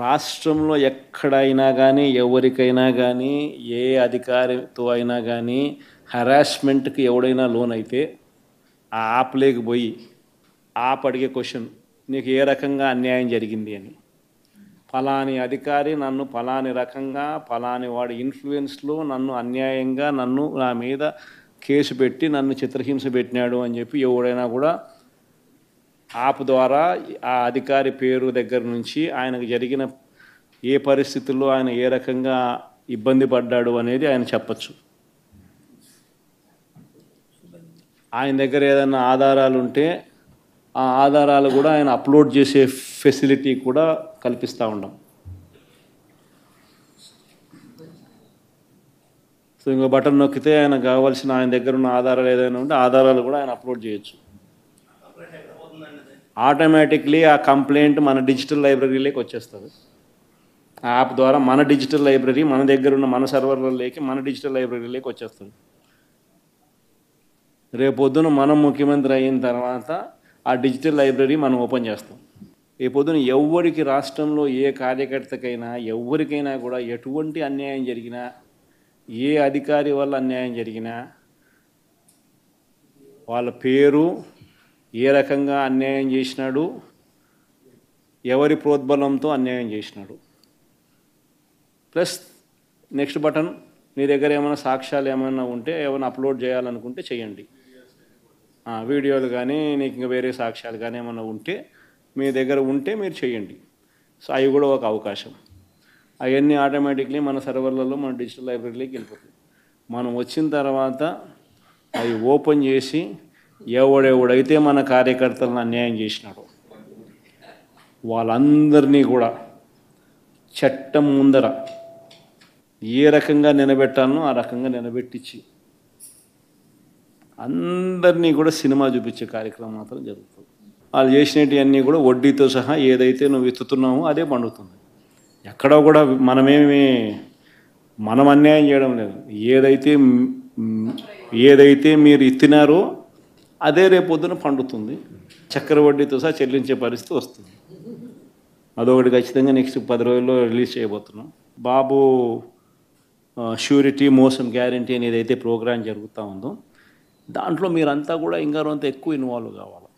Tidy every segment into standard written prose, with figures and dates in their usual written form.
రాష్ట్రంలో ఎక్కడైనా కానీ ఎవరికైనా కానీ ఏ అధికారితో అయినా కానీ హరాస్మెంట్కి ఎవడైనా లోన్ అయితే ఆ యాప్లోకి పోయి యాప్ అడిగే క్వశ్చన్, నీకు ఏ రకంగా అన్యాయం జరిగింది అని. ఫలాని అధికారి నన్ను ఫలాని రకంగా ఫలాని వాడి ఇన్ఫ్లుయెన్స్లో నన్ను అన్యాయంగా నా మీద కేసు పెట్టి నన్ను చిత్రహింస పెట్టినాడు అని చెప్పి ఎవడైనా కూడా యాప్ ద్వారా ఆ అధికారి పేరు దగ్గర నుంచి ఆయనకు జరిగిన ఏ పరిస్థితుల్లో ఆయన ఏ రకంగా ఇబ్బంది పడ్డాడు అనేది ఆయన చెప్పచ్చు. ఆయన దగ్గర ఏదైనా ఆధారాలు ఉంటే ఆ ఆధారాలు కూడా ఆయన అప్లోడ్ చేసే ఫెసిలిటీ కూడా కల్పిస్తూ ఉన్నాం. సో ఇంకో బటన్ నొక్కితే ఆయన కావాల్సిన ఆయన దగ్గర ఉన్న ఆధారాలు ఏదైనా ఉంటే ఆధారాలు కూడా ఆయన అప్లోడ్ చేయొచ్చు. ఆటోమేటిక్లీ ఆ కంప్లైంట్ మన డిజిటల్ లైబ్రరీలోకి వచ్చేస్తుంది. ఆ యాప్ ద్వారా మన డిజిటల్ లైబ్రరీ మన దగ్గర ఉన్న మన సర్వర్లలోకి మన డిజిటల్ లైబ్రరీలోకి వచ్చేస్తుంది. రేపొద్దున మనం ముఖ్యమంత్రి అయిన తర్వాత ఆ డిజిటల్ లైబ్రరీ మనం ఓపెన్ చేస్తాం. రేపొద్దున ఎవరికి రాష్ట్రంలో ఏ కార్యకర్తకైనా ఎవరికైనా కూడా ఎటువంటి అన్యాయం జరిగినా, ఏ అధికారి వల్ల అన్యాయం జరిగినా, వాళ్ళ పేరు, ఏ రకంగా అన్యాయం చేసినాడు, ఎవరి ప్రోద్బలంతో అన్యాయం చేసినాడు, ప్లస్ నెక్స్ట్ బటన్, మీ దగ్గర ఏమైనా సాక్ష్యాలు ఏమైనా ఉంటే ఏమైనా అప్లోడ్ చేయాలనుకుంటే చేయండి. వీడియోలు కానీ నీకు ఇంకా వేరే సాక్ష్యాలు కానీ ఏమైనా ఉంటే మీ దగ్గర ఉంటే మీరు చేయండి. సో అవి కూడా ఒక అవకాశం. అవన్నీ ఆటోమేటిక్లీ మన సర్వర్లలో మన డిజిటల్ లైబ్రరీలోకి వెళ్ళిపోతుంది. మనం వచ్చిన తర్వాత అవి ఓపెన్ చేసి ఎవడెవడైతే మన కార్యకర్తలను అన్యాయం చేసినాడో వాళ్ళందరినీ కూడా చట్టం ముందర ఏ రకంగా నిలబెట్టాలనో ఆ రకంగా నిలబెట్టించి అందరినీ కూడా సినిమా చూపించే కార్యక్రమం మాత్రం జరుగుతుంది. వాళ్ళు చేసినవన్నీ కూడా వడ్డీతో సహా ఏదైతే నువ్వు విత్తుతున్నావో అదే పండుతుంది. ఎక్కడో కూడా మనం అన్యాయం చేయడం లేదు. ఏదైతే మీరు ఇత్తినారో అదే రేపొద్దున పండుతుంది. చక్కెర వడ్డీతో సహా చెల్లించే పరిస్థితి వస్తుంది. అదొకటి ఖచ్చితంగా నెక్స్ట్ 10 రోజుల్లో రిలీజ్ చేయబోతున్నాం. బాబు ష్యూరిటీ మోసం గ్యారంటీ అని ఏదైతే ప్రోగ్రాం జరుగుతూ ఉందో దాంట్లో మీరంతా కూడా ఇంకా కొంత ఎక్కువ ఇన్వాల్వ్ కావాలి.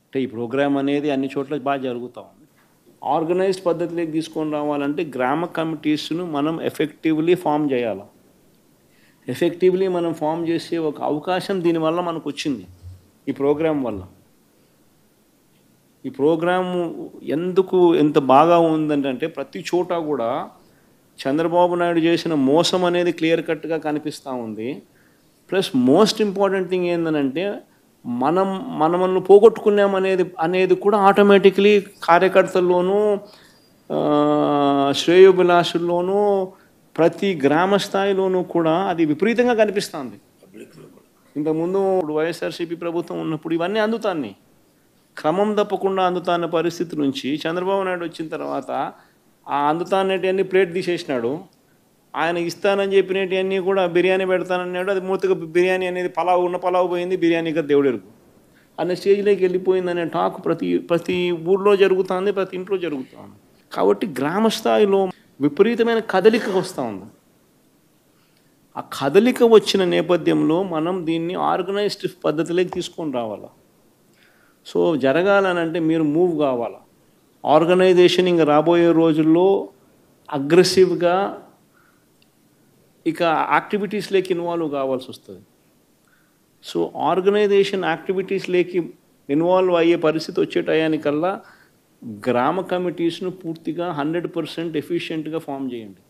అంటే ఈ ప్రోగ్రాం అనేది అన్ని చోట్ల బాగా జరుగుతూ ఉంది. ఆర్గనైజ్డ్ పద్ధతిలోకి తీసుకొని రావాలంటే గ్రామ కమిటీస్ను మనం ఎఫెక్టివ్లీ ఫామ్ చేయాలి. ఎఫెక్టివ్లీ మనం ఫామ్ చేసే ఒక అవకాశం దీనివల్ల మనకు వచ్చింది ఈ ప్రోగ్రాం వల్ల. ఈ ప్రోగ్రాము ఎందుకు ఎంత బాగా ఉందంటే ప్రతి చోట కూడా చంద్రబాబు నాయుడు చేసిన మోసం అనేది క్లియర్ కట్గా కనిపిస్తూ ఉంది. ప్లస్ మోస్ట్ ఇంపార్టెంట్ థింగ్ ఏంటంటే మనల్ని పోగొట్టుకున్నామనేది కూడా ఆటోమేటిక్లీ కార్యకర్తల్లోనూ శ్రేయోభిలాషుల్లోనూ ప్రతి గ్రామ స్థాయిలోనూ కూడా అది విపరీతంగా కనిపిస్తుంది. ఇంతకుముందు వైఎస్ఆర్సీపీ ప్రభుత్వం ఉన్నప్పుడు ఇవన్నీ అందుతాన్ని క్రమం తప్పకుండా అందుతాన్న పరిస్థితి నుంచి చంద్రబాబు నాయుడు వచ్చిన తర్వాత ఆ అందుతానేటివన్నీ ప్లేట్ తీసేసినాడు. ఆయన ఇస్తానని చెప్పినవన్నీ కూడా బిర్యానీ పెడతానన్నాడు. అది మూతగా బిర్యానీ అనేది పలావు పోయింది, బిర్యానీగా దేవుడెరుగు అనే స్టేజ్లోకి వెళ్ళిపోయిందనే టాక్ ప్రతి ఊళ్ళో జరుగుతుంది, ప్రతి ఇంట్లో జరుగుతుంది. కాబట్టి గ్రామ స్థాయిలో విపరీతమైన కదలిక వస్తూ ఉంది. ఆ కదలిక వచ్చిన నేపథ్యంలో మనం దీన్ని ఆర్గనైజ్డ్ పద్ధతిలోకి తీసుకొని రావాలి. సో జరగాలనంటే మీరు మూవ్ కావాలి. ఆర్గనైజేషన్ ఇంకా రాబోయే రోజుల్లో అగ్రెసివ్గా ఇక యాక్టివిటీస్లోకి ఇన్వాల్వ్ కావాల్సి వస్తుంది. సో ఆర్గనైజేషన్ యాక్టివిటీస్లోకి ఇన్వాల్వ్ అయ్యే పరిస్థితి వచ్చే టయానికల్లా గ్రామ కమిటీస్ను పూర్తిగా 100% ఎఫిషియెంట్గా ఫామ్ చేయండి.